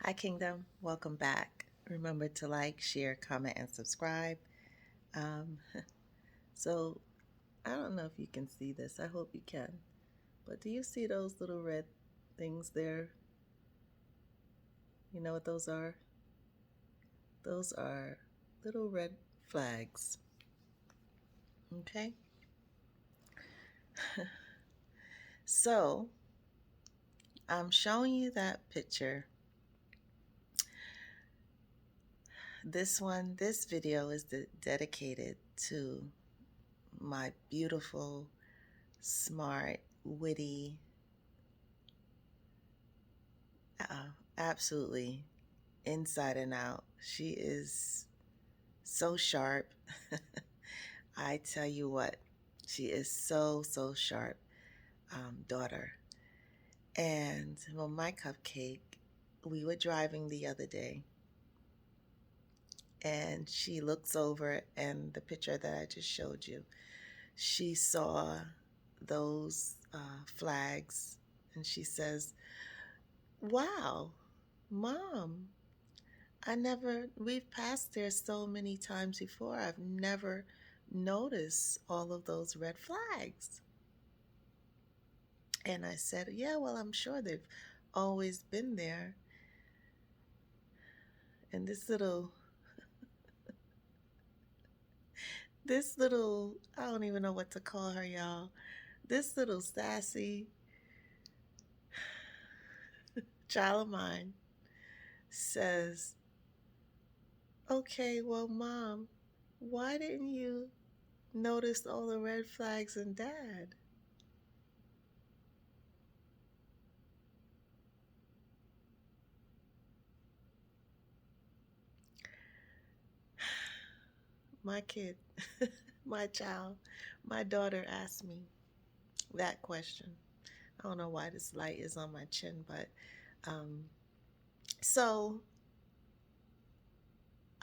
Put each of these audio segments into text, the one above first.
Hi, Kingdom. Welcome back. Remember to like, share, comment, and subscribe. Um, so, I don't know if you can see this. I hope you can. But do you see those little red things there? You know what those are? Those are little red flags. Okay? So, I'm showing you that picture. This video is dedicated to my beautiful, smart, witty, absolutely inside and out. She is so sharp. I tell you what, she is so sharp, daughter. And well, my cupcake, we were driving the other day, and she looks over, and the picture that I just showed you, she saw those flags, and she says, "Wow, Mom, we've passed there so many times before. I've never noticed all of those red flags." And I said, "Yeah, well, I'm sure they've always been there." And I don't even know what to call her, y'all. This little sassy child of mine says, "Okay, well, Mom, why didn't you notice all the red flags in Dad?" My kid, my child, my daughter asked me that question. I don't know why this light is on my chin, but um, so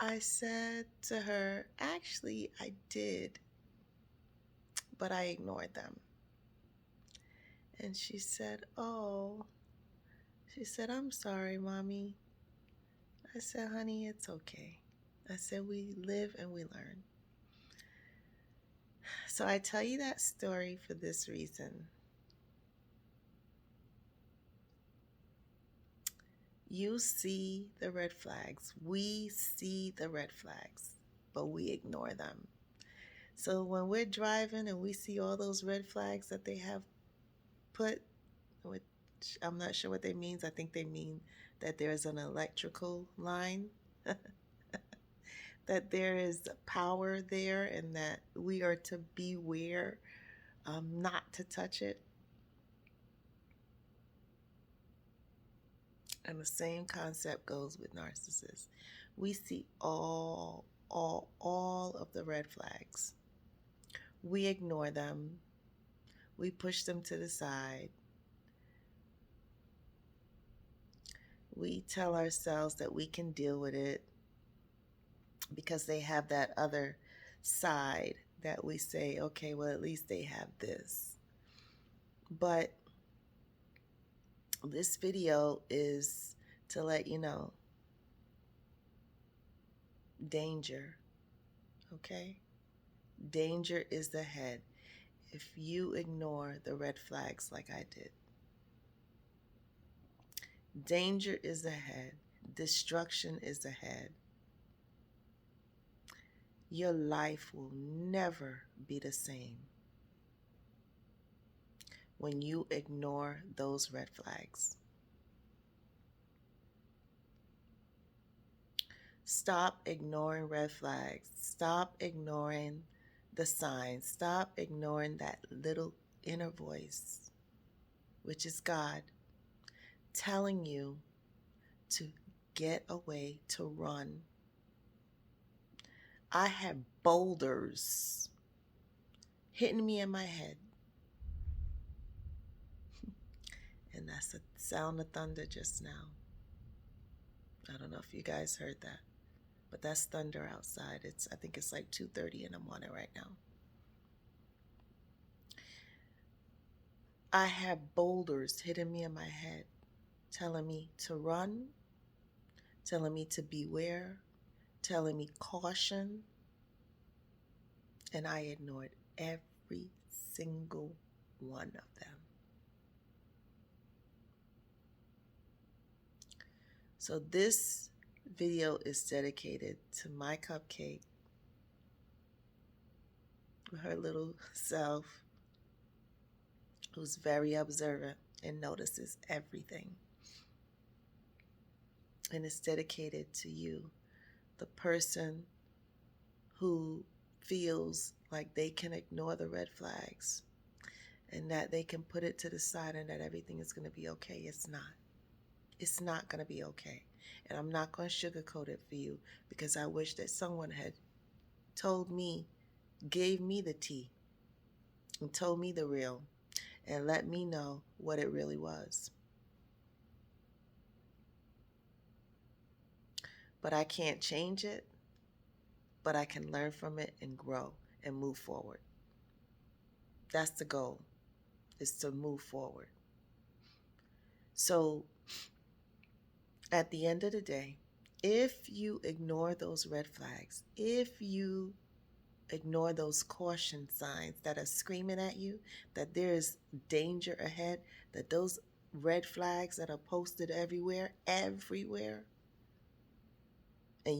I said to her, "Actually, I did, but I ignored them." And she said, "Oh," she said, "I'm sorry, Mommy." I said, "Honey, it's okay." I said, "We live and we learn." So I tell you that story for this reason. You see the red flags. We see the red flags, but we ignore them. So when we're driving and we see all those red flags that they have put, which I'm not sure what they means. I think they mean that there's an electrical line, that there is power there, and that we are to beware not to touch it. And the same concept goes with narcissists. We see all of the red flags. We ignore them. We push them to the side. We tell ourselves that we can deal with it because they have that other side that we say, okay, well, at least they have this. But this video is to let you know, danger, okay? Danger is ahead if you ignore the red flags like I did. Danger is ahead. Destruction is ahead. Your life will never be the same when you ignore those red flags. Stop ignoring red flags. Stop ignoring the signs. Stop ignoring that little inner voice, which is God, telling you to get away, to run. I had boulders hitting me in my head. And that's the sound of thunder just now. I don't know if you guys heard that, but that's thunder outside. I think it's like 2:30 in the morning right now. I had boulders hitting me in my head, telling me to run, telling me to beware, telling me caution, and I ignored every single one of them. So this video is dedicated to my cupcake, her little self, who's very observant and notices everything. And it's dedicated to you, the person who feels like they can ignore the red flags and that they can put it to the side and that everything is going to be okay. It's not. It's not going to be okay. And I'm not going to sugarcoat it for you, because I wish that someone had told me, gave me the tea and told me the real and let me know what it really was. But I can't change it, but I can learn from it and grow and move forward. That's the goal, is to move forward. So at the end of the day, if you ignore those red flags, if you ignore those caution signs that are screaming at you that there is danger ahead, that those red flags that are posted everywhere, and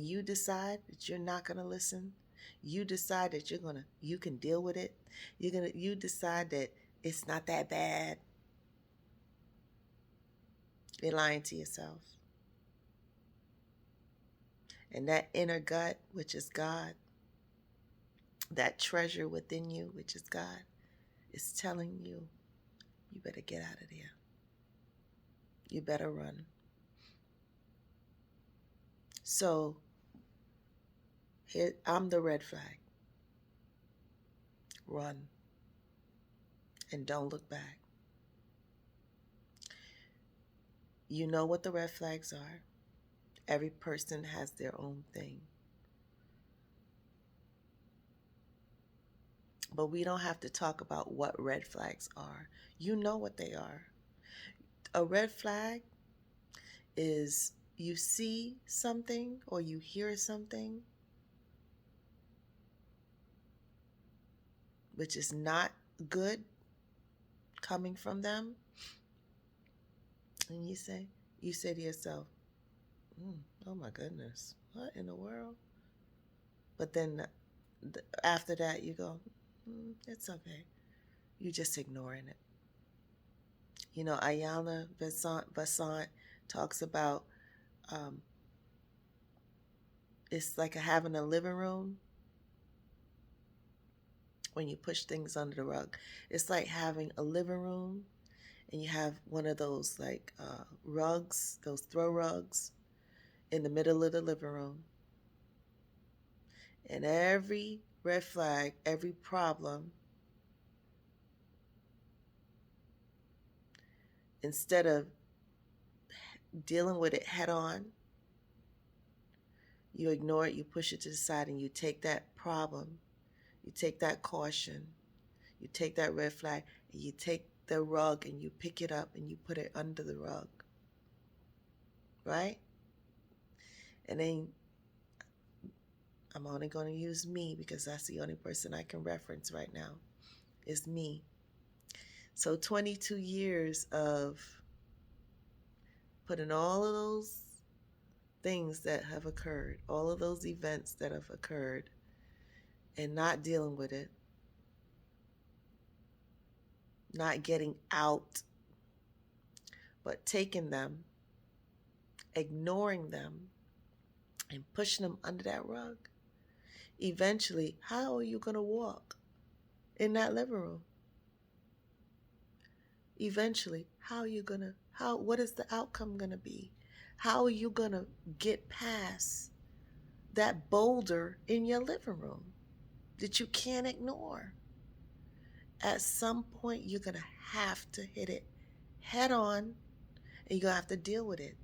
you decide that you're not going to listen, you decide that you can deal with it, you decide that it's not that bad, you're lying to yourself. And that inner gut, which is God, that treasure within you, which is God, is telling you, you better get out of there. You better run. So here, I'm the red flag. Run. And don't look back. You know what the red flags are. Every person has their own thing. But we don't have to talk about what red flags are. You know what they are. A red flag is you see something or you hear something which is not good coming from them, and you say to yourself, oh my goodness, what in the world? But then after that you go, it's okay. You're just ignoring it. You know, Ayanna Vassant talks about it's like having a living room when you push things under the rug. It's like having a living room and you have one of those like rugs, those throw rugs in the middle of the living room. And every red flag, every problem, instead of dealing with it head on, you ignore it, you push it to the side, and you take that problem, you take that caution, you take that red flag, and you take the rug and you pick it up and you put it under the rug. Right? And then I'm only going to use me because that's the only person I can reference right now, is me. So 22 years of putting all of those things that have occurred, all of those events that have occurred, and not dealing with it, not getting out, but taking them, ignoring them, and pushing them under that rug. Eventually, how are you going to walk in that living room? Eventually, what is the outcome going to be? How are you going to get past that boulder in your living room that you can't ignore? At some point, you're going to have to hit it head on, and you're going to have to deal with it.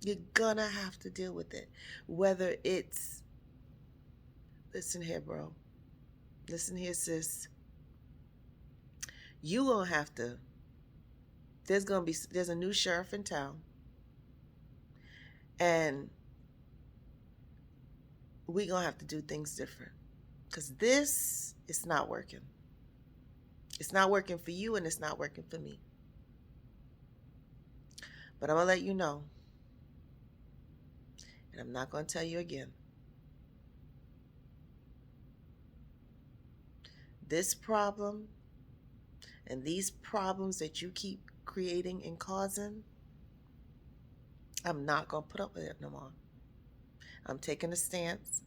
You're going to have to deal with it. Whether it's, listen here, bro. Listen here, sis. You're going to have to, there's a new sheriff in town. And we're going to have to do things different because this is not working. It's not working for you and it's not working for me. But I'm going to let you know, and I'm not going to tell you again. This problem and these problems that you keep creating and causing, I'm not going to put up with it no more. I'm taking a stance.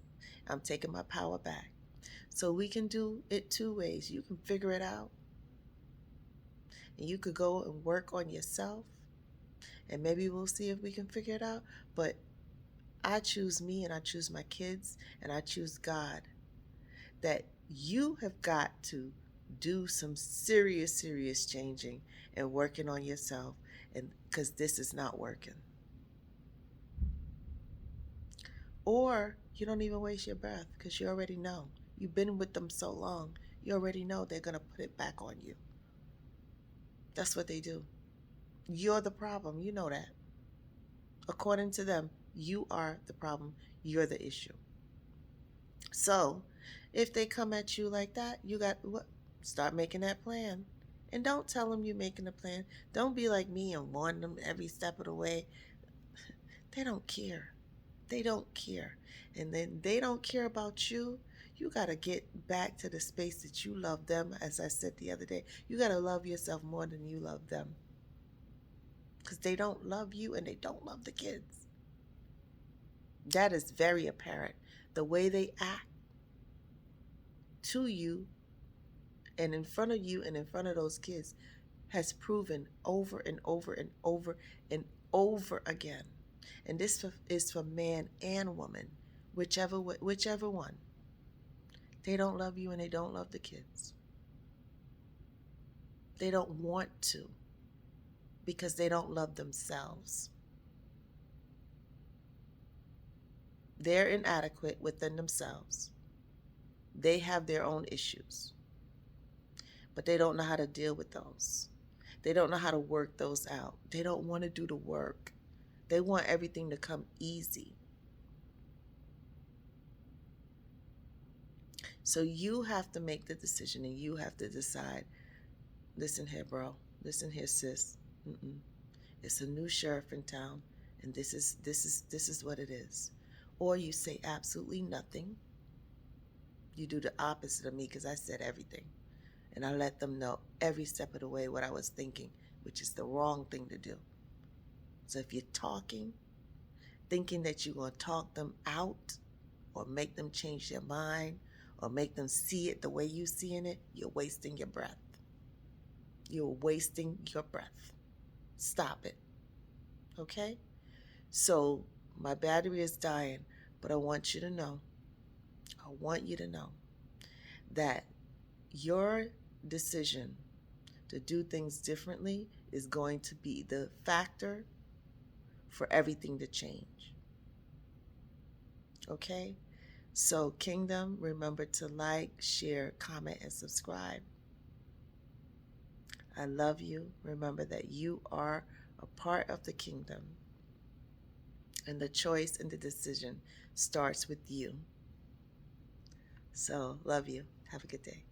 I'm taking my power back. So we can do it two ways. You can figure it out, and you could go and work on yourself, and maybe we'll see if we can figure it out. But I choose me, and I choose my kids, and I choose God. That you have got to do some serious changing and working on yourself, and because this is not working. Or you don't even waste your breath because you already know. You've been with them so long, you already know they're going to put it back on you. That's what they do. You're the problem. You know that. According to them, you are the problem. You're the issue. So if they come at you like that, you got what? Start making that plan. And don't tell them you're making a plan. Don't be like me and warn them every step of the way. They don't care. They don't care. And then they don't care about you. You got to get back to the space that you love them. As I said the other day, you got to love yourself more than you love them. Because they don't love you and they don't love the kids. That is very apparent. The way they act to you and in front of you and in front of those kids has proven over and over and over and over again. And this is for man and woman, whichever one. They don't love you and they don't love the kids. They don't want to because they don't love themselves. They're inadequate within themselves. They have their own issues, but they don't know how to deal with those. They don't know how to work those out. They don't want to do the work. They want everything to come easy. So you have to make the decision and you have to decide, listen here, bro. Listen here, sis. It's a new sheriff in town, and this is what it is. Or you say absolutely nothing. You do the opposite of me because I said everything. And I let them know every step of the way what I was thinking, which is the wrong thing to do. So if you're talking, thinking that you're going to talk them out or make them change their mind or make them see it the way you're seeing it, you're wasting your breath. You're wasting your breath. Stop it. Okay? So my battery is dying, but I want you to know that your decision to do things differently is going to be the factor for everything to change. Okay? So Kingdom, remember to like, share, comment, and subscribe. I love you. Remember that you are a part of the kingdom. And the choice and the decision starts with you. So, love you. Have a good day.